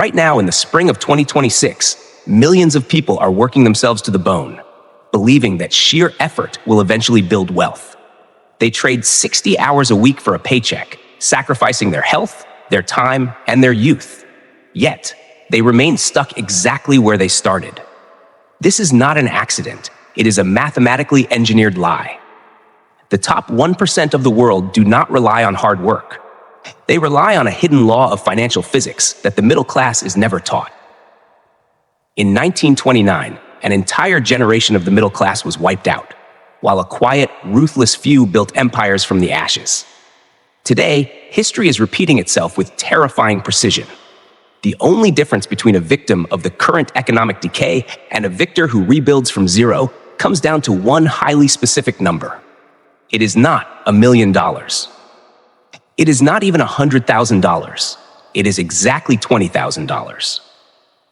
Right now, in the spring of 2026, millions of people are working themselves to the bone, believing that sheer effort will eventually build wealth. They trade 60 hours a week for a paycheck, sacrificing their health, their time, and their youth. Yet, they remain stuck exactly where they started. This is not an accident. It is a mathematically engineered lie. The top 1% of the world do not rely on hard work. They rely on a hidden law of financial physics that the middle class is never taught. In 1929, an entire generation of the middle class was wiped out, while a quiet, ruthless few built empires from the ashes. Today, history is repeating itself with terrifying precision. The only difference between a victim of the current economic decay and a victor who rebuilds from zero comes down to one highly specific number. It is not $1 million. It is not even $100,000. It is exactly $20,000.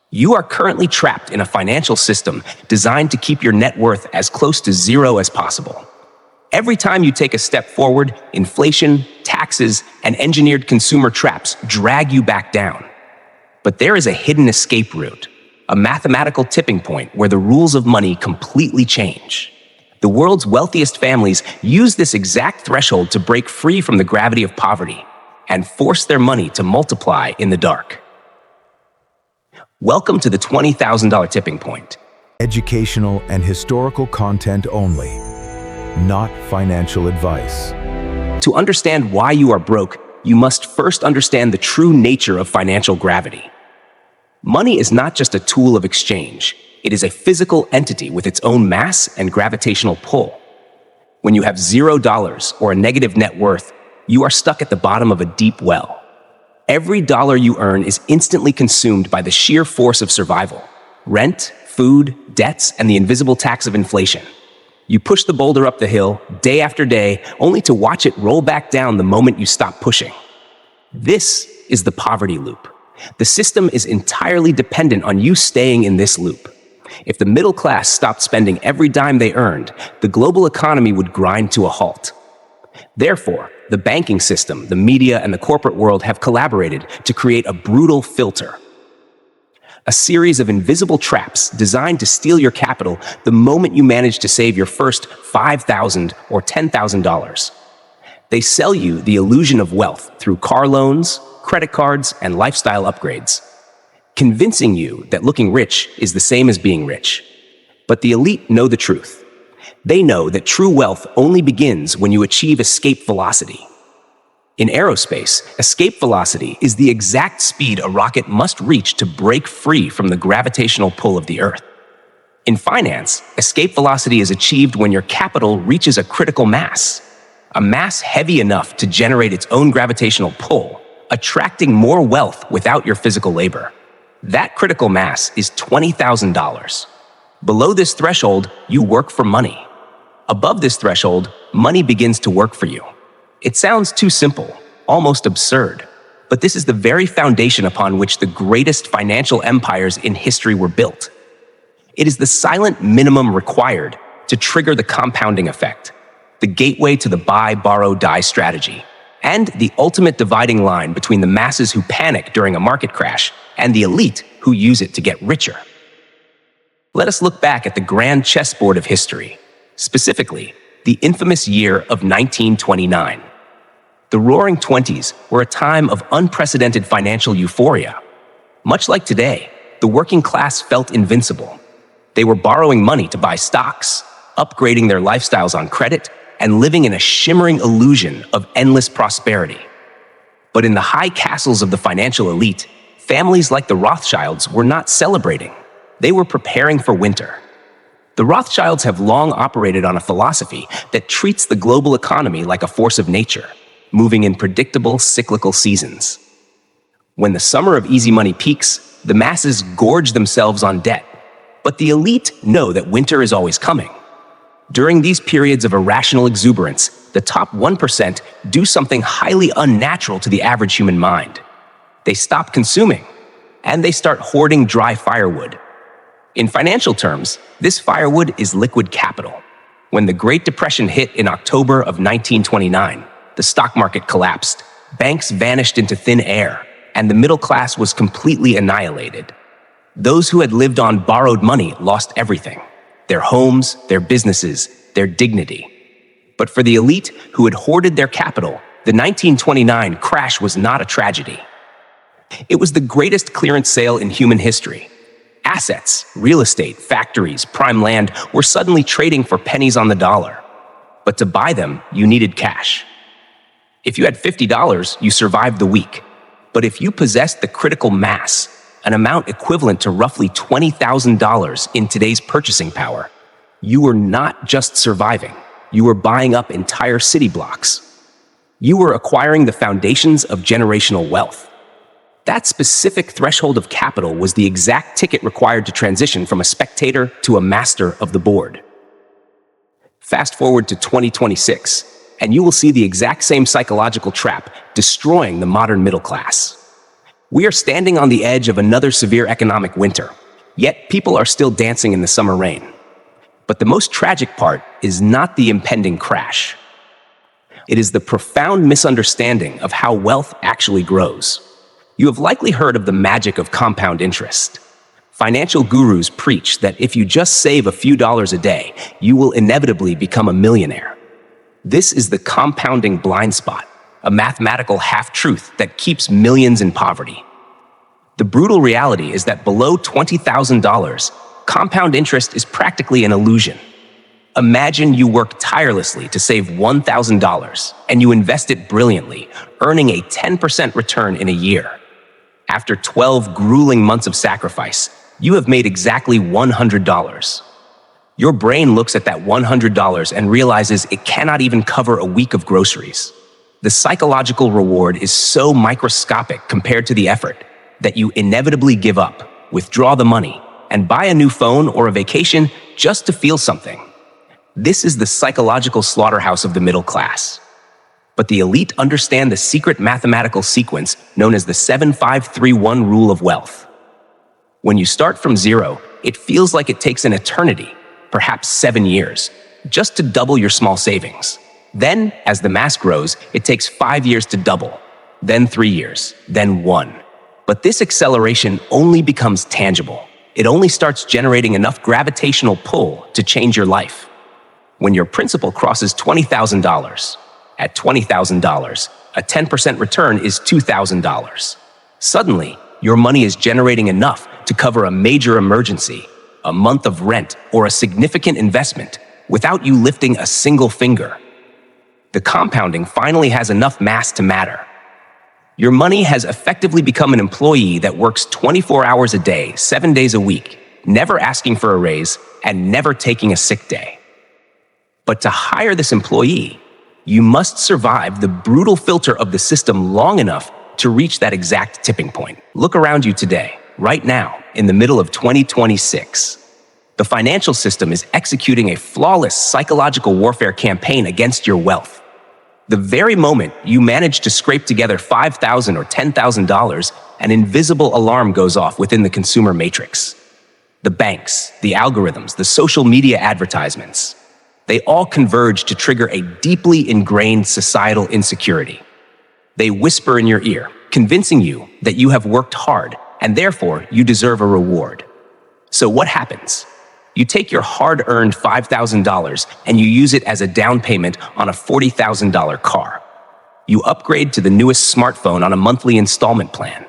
You are currently trapped in a financial system designed to keep your net worth as close to zero as possible. Every time you take a step forward, inflation, taxes, and engineered consumer traps drag you back down. But there is a hidden escape route, a mathematical tipping point where the rules of money completely change. The world's wealthiest families use this exact threshold to break free from the gravity of poverty and force their money to multiply in the dark. Welcome to the $20,000 tipping point. Educational and historical content only, not financial advice. To understand why you are broke, you must first understand the true nature of financial gravity. Money is not just a tool of exchange. It is a physical entity with its own mass and gravitational pull. When you have $0 or a negative net worth, you are stuck at the bottom of a deep well. Every dollar you earn is instantly consumed by the sheer force of survival. Rent, food, debts, and the invisible tax of inflation. You push the boulder up the hill, day after day, only to watch it roll back down the moment you stop pushing. This is the poverty loop. The system is entirely dependent on you staying in this loop. If the middle class stopped spending every dime they earned, the global economy would grind to a halt. Therefore, the banking system, the media, and the corporate world have collaborated to create a brutal filter. A series of invisible traps designed to steal your capital the moment you manage to save your first $5,000 or $10,000. They sell you the illusion of wealth through car loans, credit cards, and lifestyle upgrades, convincing you that looking rich is the same as being rich. But the elite know the truth. They know that true wealth only begins when you achieve escape velocity. In aerospace, escape velocity is the exact speed a rocket must reach to break free from the gravitational pull of the Earth. In finance, escape velocity is achieved when your capital reaches a critical mass, a mass heavy enough to generate its own gravitational pull, attracting more wealth without your physical labor. That critical mass is $20,000. Below this threshold, you work for money. Above this threshold, money begins to work for you. It sounds too simple, almost absurd, but this is the very foundation upon which the greatest financial empires in history were built. It is the silent minimum required to trigger the compounding effect, the gateway to the buy, borrow, die strategy, and the ultimate dividing line between the masses who panic during a market crash and the elite who use it to get richer. Let us look back at the grand chessboard of history, specifically the infamous year of 1929. The Roaring Twenties were a time of unprecedented financial euphoria. Much like today, the working class felt invincible. They were borrowing money to buy stocks, upgrading their lifestyles on credit, and living in a shimmering illusion of endless prosperity. But in the high castles of the financial elite, families like the Rothschilds were not celebrating. They were preparing for winter. The Rothschilds have long operated on a philosophy that treats the global economy like a force of nature, moving in predictable cyclical seasons. When the summer of easy money peaks, the masses gorge themselves on debt. But the elite know that winter is always coming. During these periods of irrational exuberance, the top 1% do something highly unnatural to the average human mind. They stop consuming, and they start hoarding dry firewood. In financial terms, this firewood is liquid capital. When the Great Depression hit in October of 1929, the stock market collapsed, banks vanished into thin air, and the middle class was completely annihilated. Those who had lived on borrowed money lost everything: their homes, their businesses, their dignity. But for the elite who had hoarded their capital, the 1929 crash was not a tragedy. It was the greatest clearance sale in human history. Assets, real estate, factories, prime land were suddenly trading for pennies on the dollar. But to buy them, you needed cash. If you had $50, you survived the week. But if you possessed the critical mass, an amount equivalent to roughly $20,000 in today's purchasing power, you were not just surviving, you were buying up entire city blocks. You were acquiring the foundations of generational wealth. That specific threshold of capital was the exact ticket required to transition from a spectator to a master of the board. Fast forward to 2026, and you will see the exact same psychological trap destroying the modern middle class. We are standing on the edge of another severe economic winter, yet people are still dancing in the summer rain. But the most tragic part is not the impending crash. It is the profound misunderstanding of how wealth actually grows. You have likely heard of the magic of compound interest. Financial gurus preach that if you just save a few dollars a day, you will inevitably become a millionaire. This is the compounding blind spot, a mathematical half-truth that keeps millions in poverty. The brutal reality is that below $20,000, compound interest is practically an illusion. Imagine you work tirelessly to save $1,000 and you invest it brilliantly, earning a 10% return in a year. After 12 grueling months of sacrifice, you have made exactly $100. Your brain looks at that $100 and realizes it cannot even cover a week of groceries. The psychological reward is so microscopic compared to the effort that you inevitably give up, withdraw the money, and buy a new phone or a vacation just to feel something. This is the psychological slaughterhouse of the middle class. But the elite understand the secret mathematical sequence known as the 7531 rule of wealth. When you start from zero, it feels like it takes an eternity, perhaps 7 years, just to double your small savings. Then, as the mass grows, it takes 5 years to double, then 3 years, then 1. But this acceleration only becomes tangible. It only starts generating enough gravitational pull to change your life when your principal crosses $20,000. At $20,000, a 10% return is $2,000. Suddenly, your money is generating enough to cover a major emergency, a month of rent, or a significant investment without you lifting a single finger. The compounding finally has enough mass to matter. Your money has effectively become an employee that works 24 hours a day, 7 days a week, never asking for a raise and never taking a sick day. But to hire this employee, you must survive the brutal filter of the system long enough to reach that exact tipping point. Look around you today, right now, in the middle of 2026. The financial system is executing a flawless psychological warfare campaign against your wealth. The very moment you manage to scrape together $5,000 or $10,000, an invisible alarm goes off within the consumer matrix. The banks, the algorithms, the social media advertisements, they all converge to trigger a deeply ingrained societal insecurity. They whisper in your ear, convincing you that you have worked hard and therefore you deserve a reward. So what happens? You take your hard-earned $5,000 and you use it as a down payment on a $40,000 car. You upgrade to the newest smartphone on a monthly installment plan.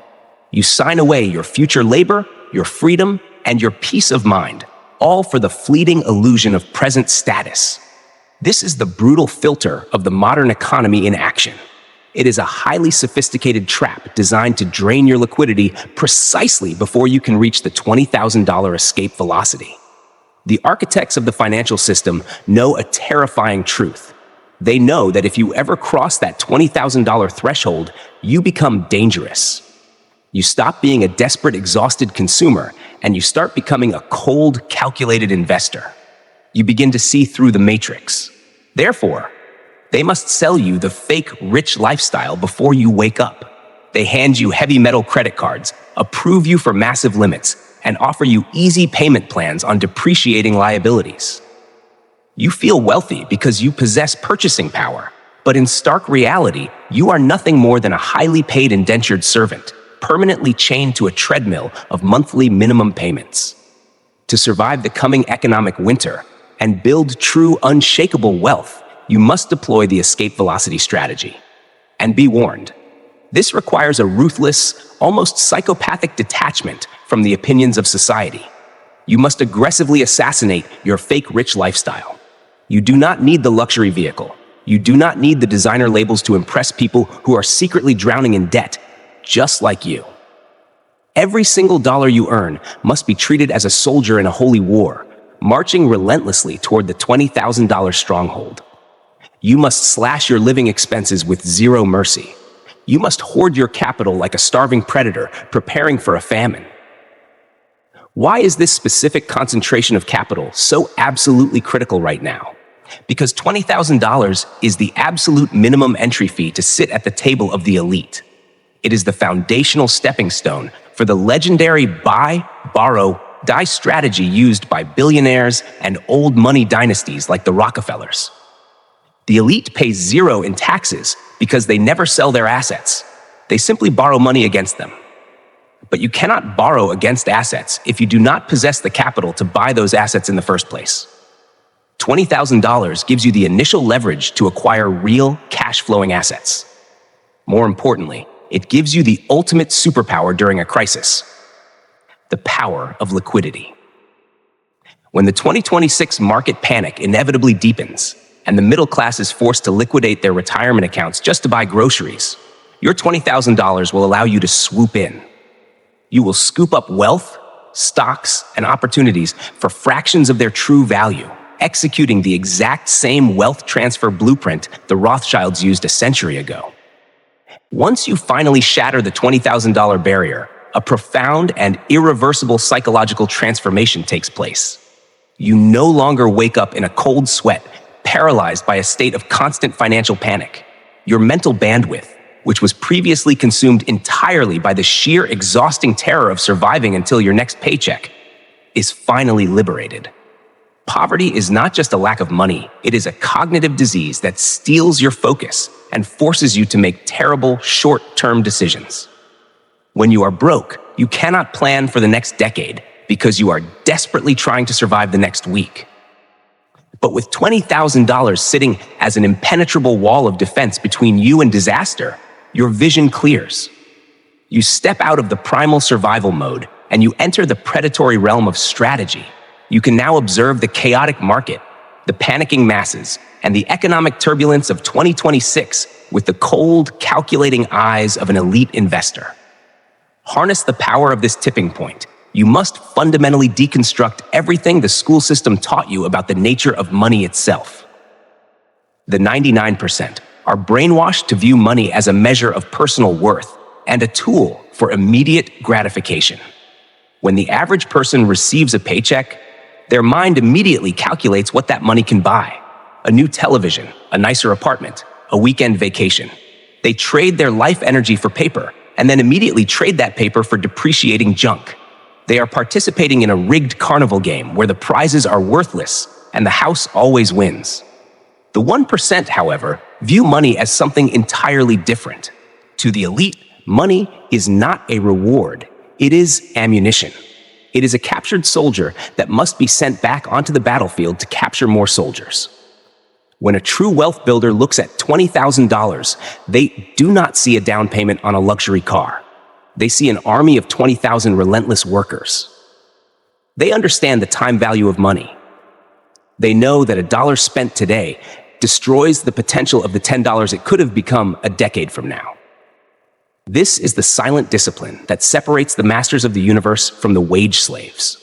You sign away your future labor, your freedom, and your peace of mind, all for the fleeting illusion of present status. This is the brutal filter of the modern economy in action. It is a highly sophisticated trap designed to drain your liquidity precisely before you can reach the $20,000 escape velocity. The architects of the financial system know a terrifying truth. They know that if you ever cross that $20,000 threshold, you become dangerous. You stop being a desperate, exhausted consumer, and you start becoming a cold, calculated investor. You begin to see through the matrix. Therefore, they must sell you the fake rich lifestyle before you wake up. They hand you heavy metal credit cards, approve you for massive limits, and offer you easy payment plans on depreciating liabilities. You feel wealthy because you possess purchasing power, but in stark reality, you are nothing more than a highly paid indentured servant, permanently chained to a treadmill of monthly minimum payments. To survive the coming economic winter and build true unshakable wealth, you must deploy the escape velocity strategy. And be warned, this requires a ruthless, almost psychopathic detachment from the opinions of society. You must aggressively assassinate your fake rich lifestyle. You do not need the luxury vehicle. You do not need the designer labels to impress people who are secretly drowning in debt, just like you. Every single dollar you earn must be treated as a soldier in a holy war, marching relentlessly toward the $20,000 stronghold. You must slash your living expenses with zero mercy. You must hoard your capital like a starving predator preparing for a famine. Why is this specific concentration of capital so absolutely critical right now? Because $20,000 is the absolute minimum entry fee to sit at the table of the elite. It is the foundational stepping stone for the legendary buy, borrow, die strategy used by billionaires and old money dynasties like the Rockefellers. The elite pays zero in taxes because they never sell their assets. They simply borrow money against them. But you cannot borrow against assets if you do not possess the capital to buy those assets in the first place. $20,000 gives you the initial leverage to acquire real cash-flowing assets. More importantly, it gives you the ultimate superpower during a crisis: the power of liquidity. When the 2026 market panic inevitably deepens and the middle class is forced to liquidate their retirement accounts just to buy groceries, your $20,000 will allow you to swoop in. You will scoop up wealth, stocks, and opportunities for fractions of their true value, executing the exact same wealth transfer blueprint the Rothschilds used a century ago. Once you finally shatter the $20,000 barrier, a profound and irreversible psychological transformation takes place. You no longer wake up in a cold sweat, paralyzed by a state of constant financial panic. Your mental bandwidth, which was previously consumed entirely by the sheer exhausting terror of surviving until your next paycheck, is finally liberated. Poverty is not just a lack of money, it is a cognitive disease that steals your focus and forces you to make terrible, short-term decisions. When you are broke, you cannot plan for the next decade because you are desperately trying to survive the next week. But with $20,000 sitting as an impenetrable wall of defense between you and disaster, your vision clears. You step out of the primal survival mode and you enter the predatory realm of strategy. You can now observe the chaotic market, the panicking masses, and the economic turbulence of 2026 with the cold, calculating eyes of an elite investor. Harness the power of this tipping point. You must fundamentally deconstruct everything the school system taught you about the nature of money itself. The 99% are brainwashed to view money as a measure of personal worth and a tool for immediate gratification. When the average person receives a paycheck, their mind immediately calculates what that money can buy: a new television, a nicer apartment, a weekend vacation. They trade their life energy for paper and then immediately trade that paper for depreciating junk. They are participating in a rigged carnival game where the prizes are worthless and the house always wins. The 1%, however, view money as something entirely different. To the elite, money is not a reward. It is ammunition. It is a captured soldier that must be sent back onto the battlefield to capture more soldiers. When a true wealth builder looks at $20,000, they do not see a down payment on a luxury car. They see an army of 20,000 relentless workers. They understand the time value of money. They know that a dollar spent today destroys the potential of the $10 it could have become a decade from now. This is the silent discipline that separates the masters of the universe from the wage slaves.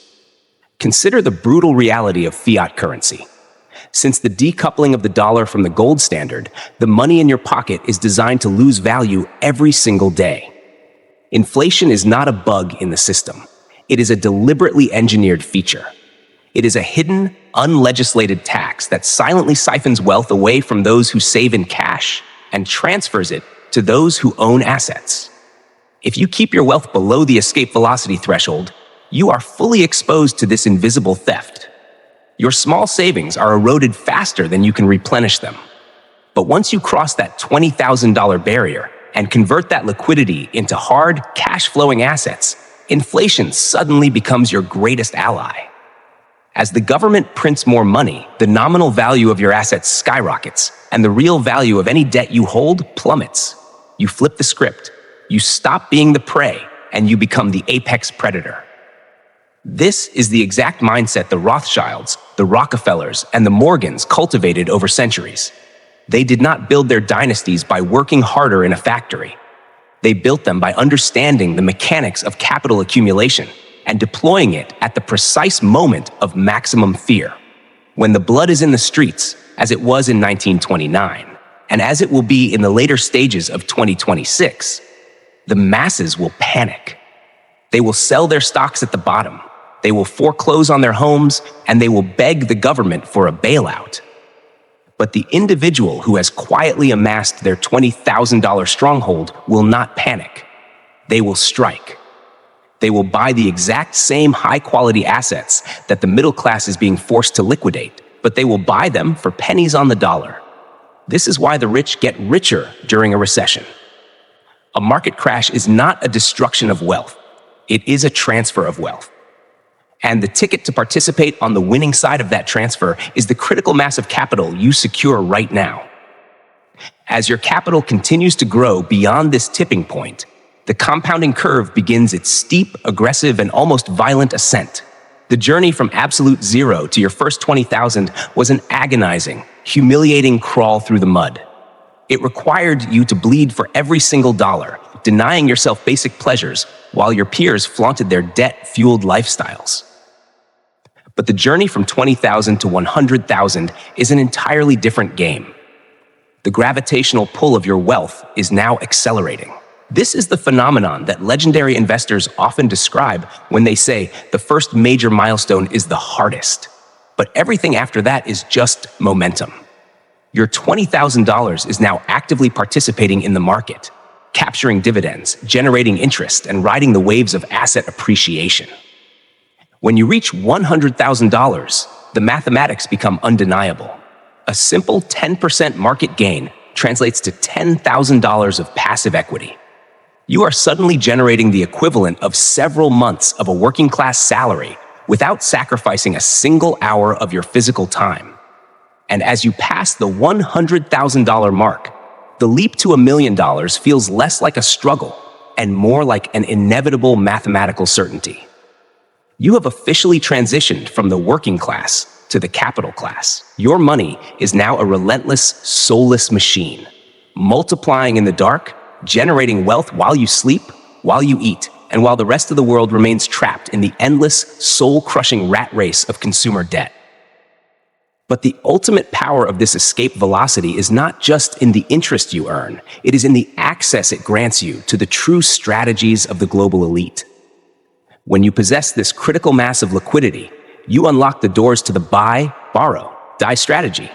Consider the brutal reality of fiat currency. Since the decoupling of the dollar from the gold standard, the money in your pocket is designed to lose value every single day. Inflation is not a bug in the system. It is a deliberately engineered feature. It is a hidden, unlegislated tax that silently siphons wealth away from those who save in cash and transfers it to those who own assets. If you keep your wealth below the escape velocity threshold, you are fully exposed to this invisible theft. Your small savings are eroded faster than you can replenish them. But once you cross that $20,000 barrier, and convert that liquidity into hard, cash-flowing assets, inflation suddenly becomes your greatest ally. As the government prints more money, the nominal value of your assets skyrockets, and the real value of any debt you hold plummets. You flip the script, you stop being the prey, and you become the apex predator. This is the exact mindset the Rothschilds, the Rockefellers, and the Morgans cultivated over centuries. They did not build their dynasties by working harder in a factory. They built them by understanding the mechanics of capital accumulation and deploying it at the precise moment of maximum fear. When the blood is in the streets, as it was in 1929, and as it will be in the later stages of 2026, the masses will panic. They will sell their stocks at the bottom, they will foreclose on their homes, and they will beg the government for a bailout. But the individual who has quietly amassed their $20,000 stronghold will not panic. They will strike. They will buy the exact same high-quality assets that the middle class is being forced to liquidate, but they will buy them for pennies on the dollar. This is why the rich get richer during a recession. A market crash is not a destruction of wealth. It is a transfer of wealth. And the ticket to participate on the winning side of that transfer is the critical mass of capital you secure right now. As your capital continues to grow beyond this tipping point, the compounding curve begins its steep, aggressive, and almost violent ascent. The journey from absolute zero to your first 20,000 was an agonizing, humiliating crawl through the mud. It required you to bleed for every single dollar, denying yourself basic pleasures while your peers flaunted their debt-fueled lifestyles. But the journey from 20,000 to 100,000 is an entirely different game. The gravitational pull of your wealth is now accelerating. This is the phenomenon that legendary investors often describe when they say the first major milestone is the hardest, but everything after that is just momentum. Your $20,000 is now actively participating in the market, capturing dividends, generating interest, and riding the waves of asset appreciation. When you reach $100,000, the mathematics become undeniable. A simple 10% market gain translates to $10,000 of passive equity. You are suddenly generating the equivalent of several months of a working-class salary without sacrificing a single hour of your physical time. And as you pass the $100,000 mark, the leap to $1 million feels less like a struggle and more like an inevitable mathematical certainty. You have officially transitioned from the working class to the capital class. Your money is now a relentless, soulless machine, multiplying in the dark, generating wealth while you sleep, while you eat, and while the rest of the world remains trapped in the endless, soul-crushing rat race of consumer debt. But the ultimate power of this escape velocity is not just in the interest you earn, it is in the access it grants you to the true strategies of the global elite. When you possess this critical mass of liquidity, you unlock the doors to the buy, borrow, die strategy.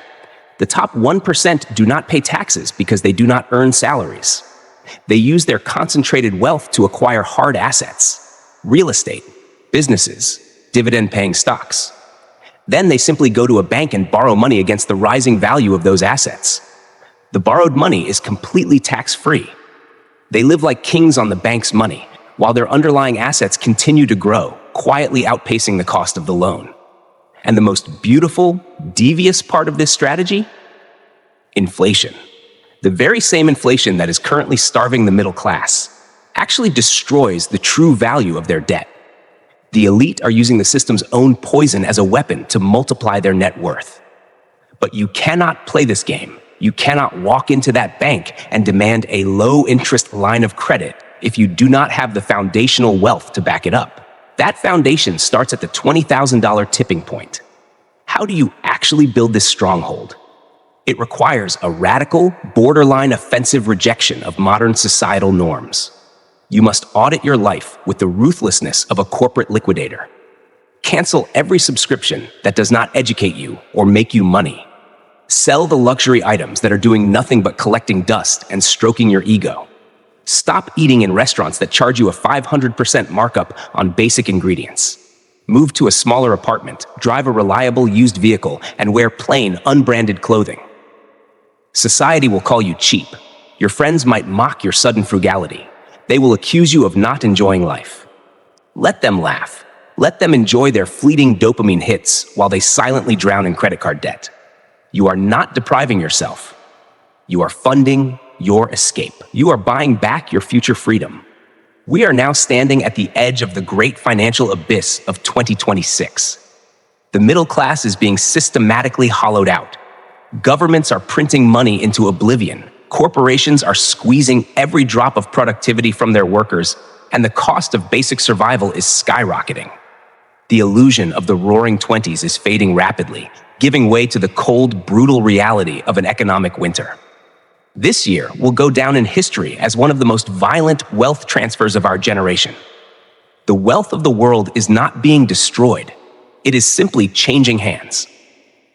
The top 1% do not pay taxes because they do not earn salaries. They use their concentrated wealth to acquire hard assets, real estate, businesses, dividend-paying stocks. Then they simply go to a bank and borrow money against the rising value of those assets. The borrowed money is completely tax-free. They live like kings on the bank's money, while their underlying assets continue to grow, quietly outpacing the cost of the loan. And the most beautiful, devious part of this strategy? Inflation. The very same inflation that is currently starving the middle class actually destroys the true value of their debt. The elite are using the system's own poison as a weapon to multiply their net worth. But you cannot play this game. You cannot walk into that bank and demand a low-interest line of credit if you do not have the foundational wealth to back it up. That foundation starts at the $20,000 tipping point. How do you actually build this stronghold? It requires a radical, borderline offensive rejection of modern societal norms. You must audit your life with the ruthlessness of a corporate liquidator. Cancel every subscription that does not educate you or make you money. Sell the luxury items that are doing nothing but collecting dust and stroking your ego. Stop eating in restaurants that charge you a 500% markup on basic ingredients. Move to a smaller apartment, drive a reliable used vehicle, and wear plain, unbranded clothing. Society will call you cheap, Your friends might mock your sudden frugality. They will accuse you of not enjoying life. Let them laugh. Let them enjoy their fleeting dopamine hits while they silently drown in credit card debt. You are not depriving yourself. You are funding your escape. You are buying back your future freedom. We are now standing at the edge of the great financial abyss of 2026. The middle class is being systematically hollowed out. Governments are printing money into oblivion. Corporations are squeezing every drop of productivity from their workers, and the cost of basic survival is skyrocketing. The illusion of the roaring 20s is fading rapidly, giving way to the cold, brutal reality of an economic winter. This year will go down in history as one of the most violent wealth transfers of our generation. The wealth of the world is not being destroyed. It is simply changing hands.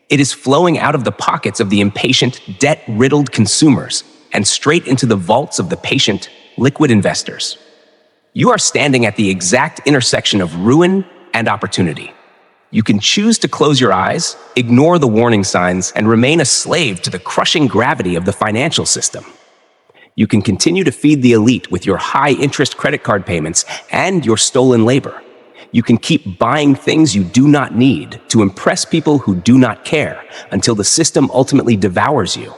It is flowing out of the pockets of the impatient, debt-riddled consumers and straight into the vaults of the patient, liquid investors. You are standing at the exact intersection of ruin and opportunity. You can choose to close your eyes, ignore the warning signs, and remain a slave to the crushing gravity of the financial system. You can continue to feed the elite with your high-interest credit card payments and your stolen labor. You can keep buying things you do not need to impress people who do not care until the system ultimately devours you.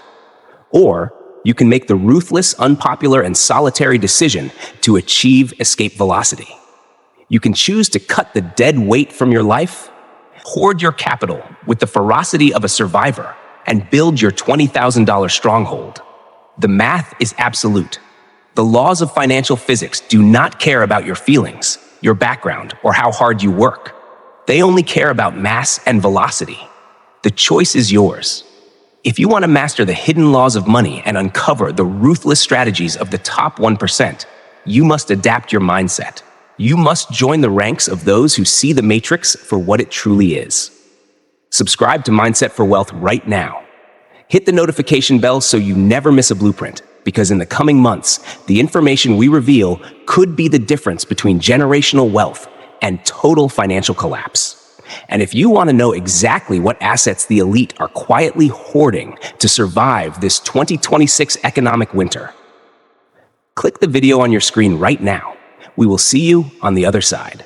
Or you can make the ruthless, unpopular, and solitary decision to achieve escape velocity. You can choose to cut the dead weight from your life, hoard your capital with the ferocity of a survivor, and build your $20,000 stronghold. The math is absolute. The laws of financial physics do not care about your feelings, your background, or how hard you work. They only care about mass and velocity. The choice is yours. If you want to master the hidden laws of money and uncover the ruthless strategies of the top 1%, you must adapt your mindset. You must join the ranks of those who see the matrix for what it truly is. Subscribe to Mindset for Wealth right now. Hit the notification bell so you never miss a blueprint, because in the coming months, the information we reveal could be the difference between generational wealth and total financial collapse. And if you want to know exactly what assets the elite are quietly hoarding to survive this 2026 economic winter, click the video on your screen right now. We will see you on the other side.